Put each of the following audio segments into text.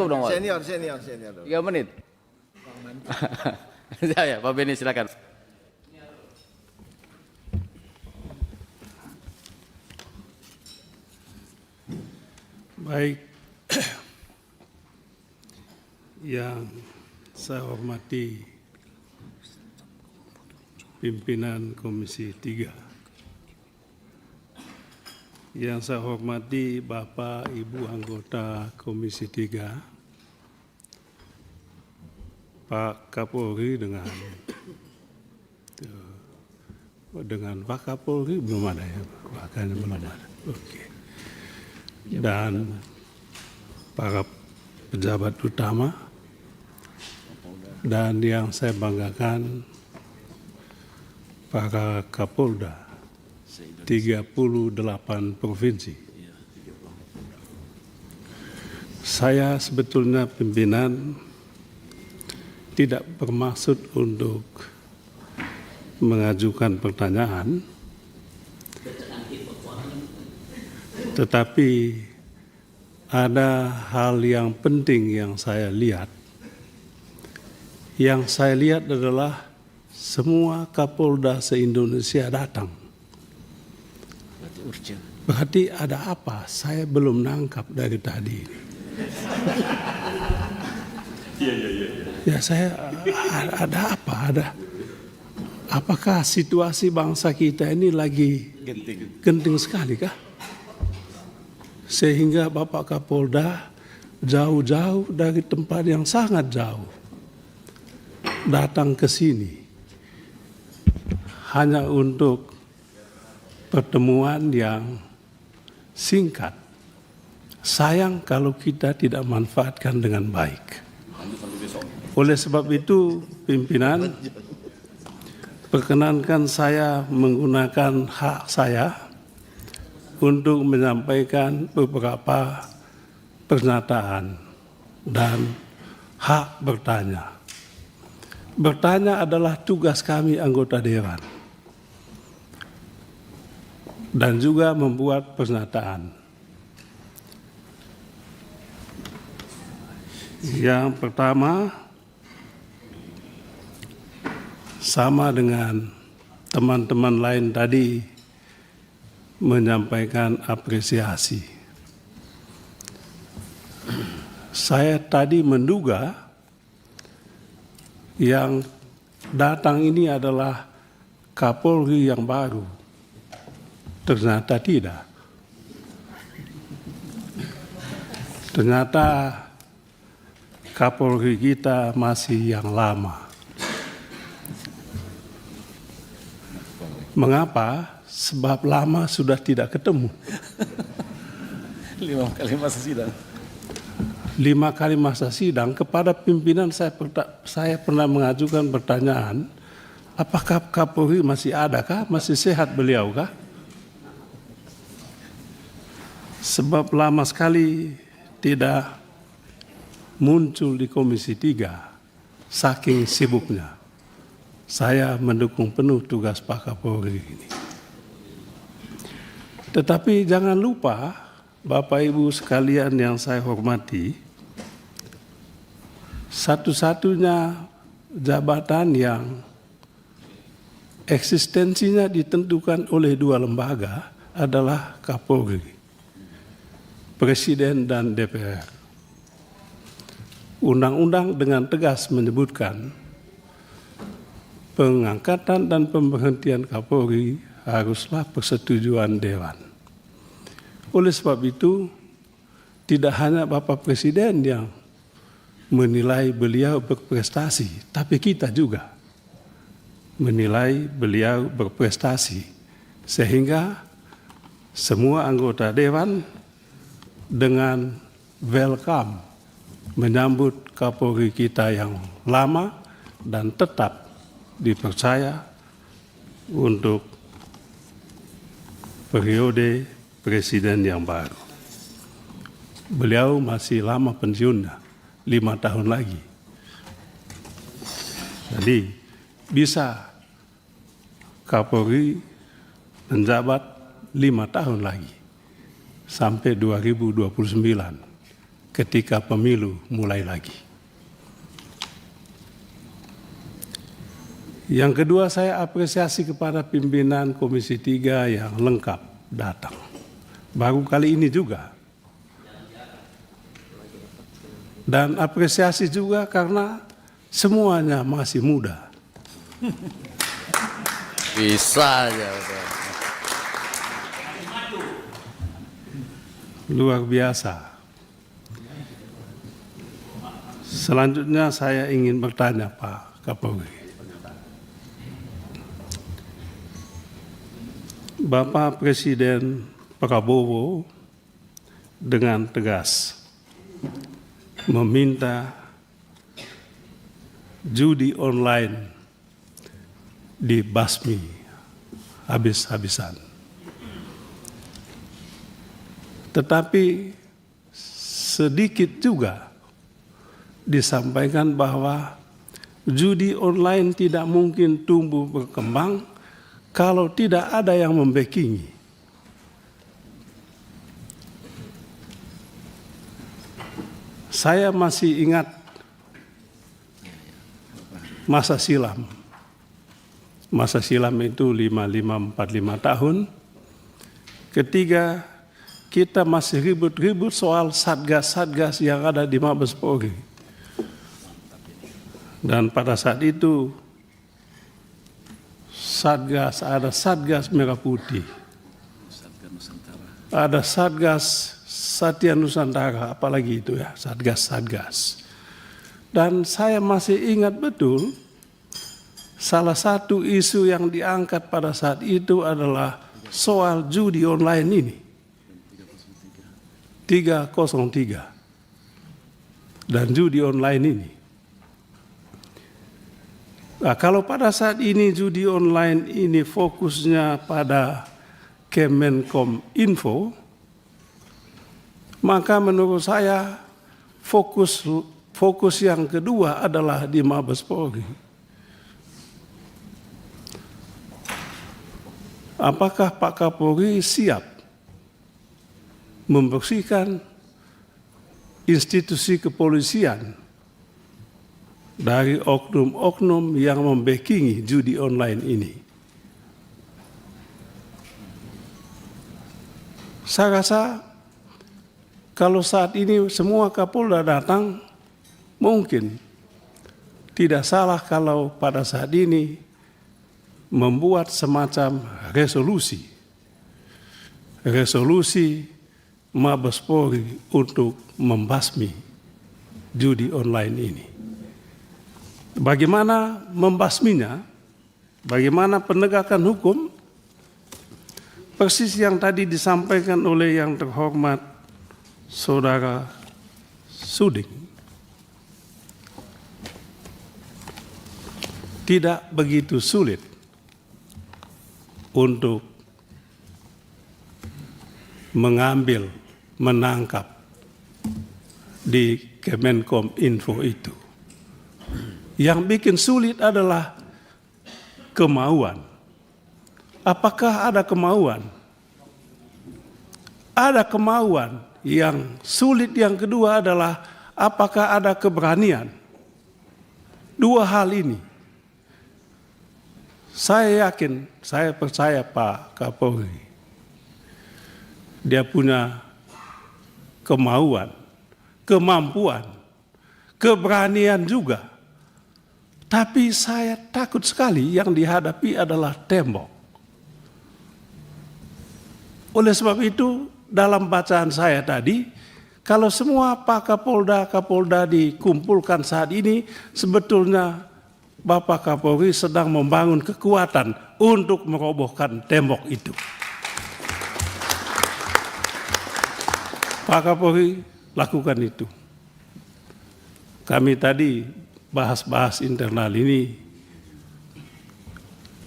Cukup dong, Pak. Senior. 3 menit. Saya, Pak Beni silakan. Baik, yang saya hormati pimpinan Komisi 3, yang saya hormati Bapak Ibu anggota Komisi 3, Pak Kapolri dengan Pak Kapolri belum ada ya, bahkan belum ada. Oke. Dan para pejabat utama, dan yang saya banggakan para Kapolda 38 provinsi. Saya sebetulnya pimpinan tidak bermaksud untuk mengajukan pertanyaan, tetapi ada hal yang penting yang saya lihat. Yang saya lihat adalah semua Kapolda se-Indonesia datang. Berarti ada apa? Saya belum nangkap dari tadi. Ya, saya ada apa? Apakah situasi bangsa kita ini lagi genting sekali kah? Sehingga Bapak Kapolda jauh-jauh dari tempat yang sangat jauh datang ke sini hanya untuk pertemuan yang singkat. Sayang kalau kita tidak manfaatkan dengan baik. Oleh sebab itu, pimpinan, perkenankan saya menggunakan hak saya untuk menyampaikan beberapa pernyataan dan hak bertanya. Bertanya adalah tugas kami anggota dewan dan juga membuat pernyataan. Yang pertama, sama dengan teman-teman lain tadi, menyampaikan apresiasi. Saya tadi menduga yang datang ini adalah Kapolri yang baru. Ternyata tidak. Ternyata Kapolri kita masih yang lama. Mengapa? Sebab lama sudah tidak ketemu. 5 kali masa sidang. 5 kali masa sidang. Kepada pimpinan saya pernah mengajukan pertanyaan, apakah Kapolri masih ada kah? Masih sehat beliau kah? Sebab lama sekali tidak muncul di Komisi 3, saking sibuknya. Saya mendukung penuh tugas Pak Kapolri ini. Tetapi jangan lupa, Bapak Ibu sekalian yang saya hormati, satu-satunya jabatan yang eksistensinya ditentukan oleh 2 lembaga adalah Kapolri, Presiden dan DPR. Undang-undang dengan tegas menyebutkan pengangkatan dan pemberhentian Kapolri haruslah persetujuan Dewan. Oleh sebab itu, tidak hanya Bapak Presiden yang menilai beliau berprestasi, tapi kita juga menilai beliau berprestasi. Sehingga semua anggota Dewan dengan welcome menyambut Kapolri kita yang lama dan tetap dipercaya untuk periode presiden yang baru. Beliau masih lama pensiunnya, 5 tahun lagi. Jadi bisa Kapolri menjabat 5 tahun lagi sampai 2029. ketika pemilu mulai lagi. Yang kedua, saya apresiasi kepada pimpinan Komisi 3 yang lengkap datang. Baru kali ini juga. Dan apresiasi juga karena semuanya masih muda. Bisa aja. Luar biasa. Selanjutnya saya ingin bertanya Pak Kapolri. Bapak Presiden Prabowo dengan tegas meminta judi online dibasmi habis-habisan. Tetapi sedikit juga disampaikan bahwa judi online tidak mungkin tumbuh berkembang kalau tidak ada yang membackingi. Saya masih ingat masa silam. Masa silam itu 45 tahun. Ketika kita masih ribut-ribut soal satgas-satgas yang ada di Mabes Polri. Dan pada saat itu ada Satgas Merah Putih, ada Satgas Satya Nusantara, apalagi itu ya, Satgas-Satgas. Dan saya masih ingat betul, salah satu isu yang diangkat pada saat itu adalah soal judi online ini. 303. Dan judi online ini. Nah, kalau pada saat ini judi online ini fokusnya pada Kemenkom Info, maka menurut saya fokus yang kedua adalah di Mabes Polri. Apakah Pak Kapolri siap membersihkan institusi kepolisian dari oknum-oknum yang membackingi judi online ini? Saya rasa kalau saat ini semua Kapolda datang, mungkin tidak salah kalau pada saat ini membuat semacam resolusi Mabes Polri untuk membasmi judi online ini. Bagaimana membasminya, bagaimana penegakan hukum, persis yang tadi disampaikan oleh yang terhormat Saudara Suding. Tidak begitu sulit untuk mengambil, menangkap di Kemenkom Info itu. Yang bikin sulit adalah kemauan. Apakah ada kemauan? Ada kemauan. Yang sulit yang kedua adalah apakah ada keberanian? Dua hal ini. Saya yakin, saya percaya Pak Kapolri. Dia punya kemauan, kemampuan, keberanian juga. Tapi saya takut sekali yang dihadapi adalah tembok. Oleh sebab itu, dalam bacaan saya tadi, kalau semua Pak Kapolda dikumpulkan saat ini, sebetulnya Bapak Kapolri sedang membangun kekuatan untuk merobohkan tembok itu. Pak Kapolri lakukan itu. Kami tadi bahas internal ini,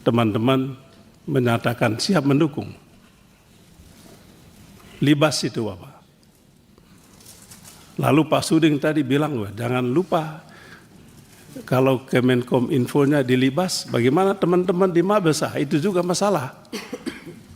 teman-teman menyatakan siap mendukung. Libas itu Bapak. Lalu Pak Suding tadi bilang, jangan lupa kalau Kemenkom Infonya dilibas, bagaimana teman-teman di Mabes? Itu juga masalah.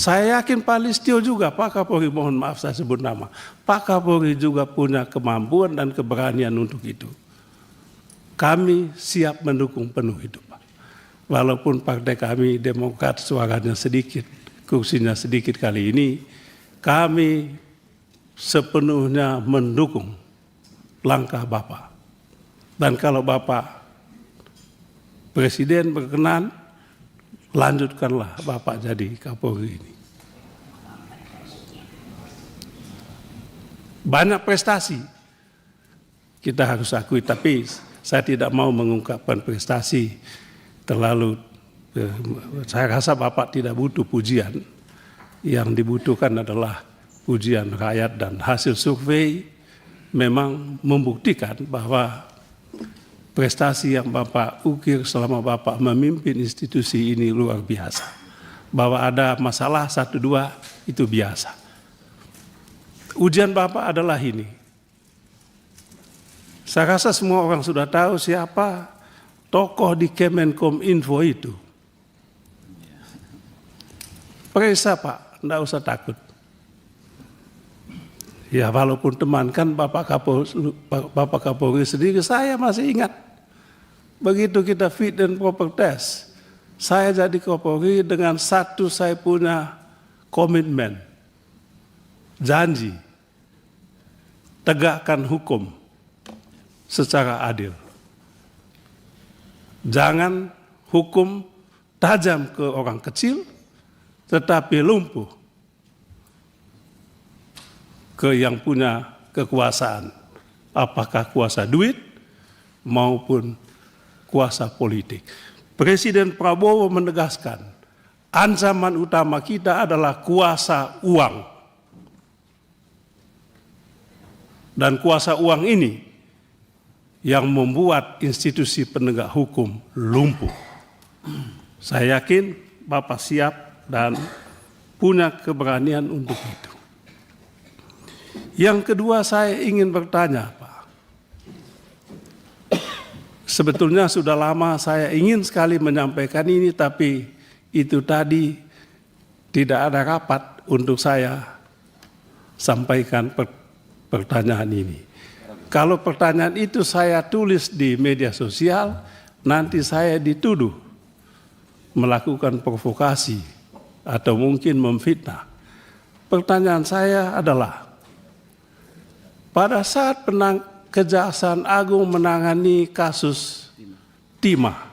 Saya yakin Pak Listio juga, Pak Kapolri, mohon maaf saya sebut nama, Pak Kapolri juga punya kemampuan dan keberanian untuk itu. Kami siap mendukung penuh itu, Pak. Walaupun partai kami Demokrat suaranya sedikit, kursinya sedikit kali ini, kami sepenuhnya mendukung langkah Bapak. Dan kalau Bapak Presiden berkenan, lanjutkanlah Bapak jadi Kapolri ini. Banyak prestasi kita harus akui, tapi saya tidak mau mengungkapkan prestasi terlalu. Saya rasa Bapak tidak butuh pujian. Yang dibutuhkan adalah pujian rakyat, dan hasil survei memang membuktikan bahwa prestasi yang Bapak ukir selama Bapak memimpin institusi ini luar biasa. Bahwa ada masalah 1-2 itu biasa. Ujian Bapak adalah ini. Saya rasa semua orang sudah tahu siapa tokoh di Kemenkominfo itu. Periksa Pak, enggak usah takut. Ya walaupun teman kan Bapak Kapolri sendiri, saya masih ingat. Begitu kita fit and proper test, saya jadi Kapolri dengan satu saya punya komitmen, janji, tegakkan hukum secara adil. Jangan hukum tajam ke orang kecil, tetapi lumpuh ke yang punya kekuasaan, apakah kuasa duit maupun kuasa politik. Presiden Prabowo menegaskan, ancaman utama kita adalah kuasa uang. Dan kuasa uang ini yang membuat institusi penegak hukum lumpuh. Saya yakin Bapak siap dan punya keberanian untuk itu. Yang kedua, saya ingin bertanya, Pak. Sebetulnya sudah lama saya ingin sekali menyampaikan ini, tapi itu tadi tidak ada rapat untuk saya sampaikan pertanyaan ini. Kalau pertanyaan itu saya tulis di media sosial, nanti saya dituduh melakukan provokasi atau mungkin memfitnah. Pertanyaan saya adalah, pada saat Kejaksaan Agung menangani kasus timah,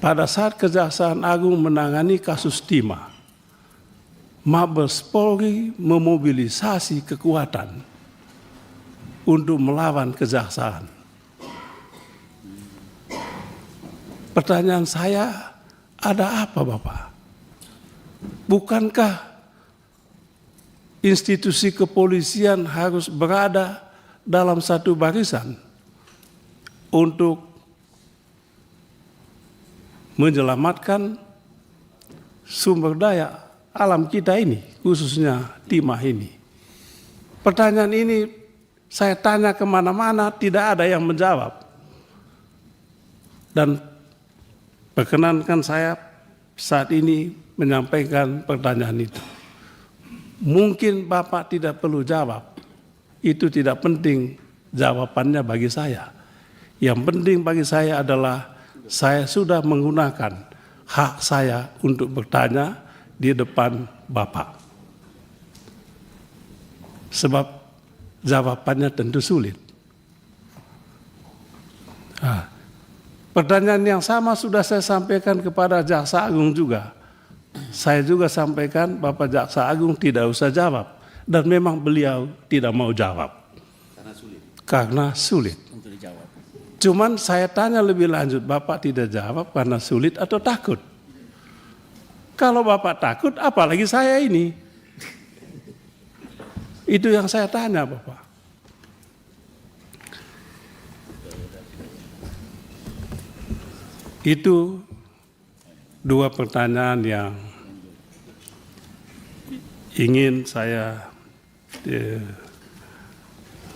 pada saat Kejaksaan Agung menangani kasus timah, Mabes Polri memobilisasi kekuatan untuk melawan kejaksaan. Pertanyaan saya, ada apa Bapak? Bukankah institusi kepolisian harus berada dalam satu barisan untuk menyelamatkan sumber daya alam kita ini, khususnya timah ini? Pertanyaan ini saya tanya kemana-mana, tidak ada yang menjawab. Dan perkenankan saya saat ini menyampaikan pertanyaan itu. Mungkin Bapak tidak perlu jawab, itu tidak penting jawabannya bagi saya. Yang penting bagi saya adalah saya sudah menggunakan hak saya untuk bertanya di depan Bapak. Sebab jawabannya tentu sulit. Pertanyaan yang sama sudah saya sampaikan kepada Jaksa Agung juga. Saya juga sampaikan Bapak Jaksa Agung tidak usah jawab. Dan memang beliau tidak mau jawab. Karena sulit. Untuk dijawab. Cuman saya tanya lebih lanjut, Bapak tidak jawab karena sulit atau takut? Kalau Bapak takut, apalagi saya ini? Itu yang saya tanya Bapak. Itu dua pertanyaan yang ingin saya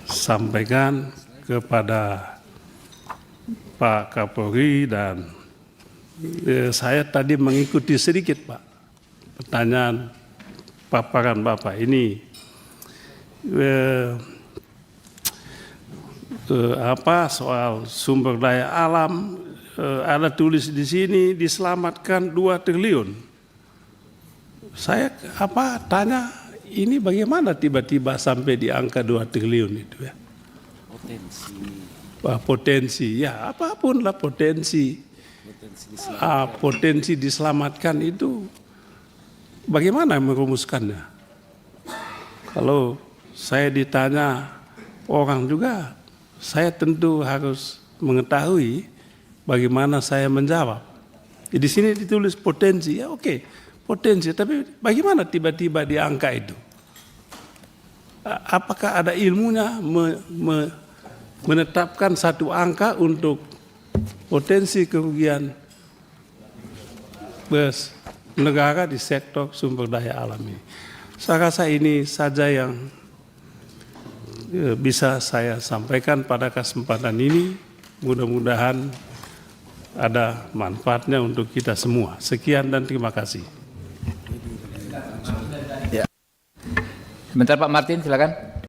sampaikan kepada Pak Kapolri dan Saya tadi mengikuti sedikit Pak pertanyaan paparan Bapak ini. Soal sumber daya alam, ada tulis di sini diselamatkan 2 triliun. Saya tanya ini bagaimana tiba-tiba sampai di angka 2 triliun itu ya? Potensi ya, apapun lah potensi diselamatkan itu bagaimana merumuskannya? Kalau saya ditanya orang juga, saya tentu harus mengetahui bagaimana saya menjawab. Di sini ditulis potensi, ya oke, potensi, tapi bagaimana tiba-tiba di angka itu? Apakah ada ilmunya menetapkan satu angka untuk potensi kerugian negara di sektor sumber daya alam ini? Saya rasa ini saja yang bisa saya sampaikan pada kesempatan ini. Mudah-mudahan ada manfaatnya untuk kita semua. Sekian dan terima kasih. Sebentar Pak Martin, silakan.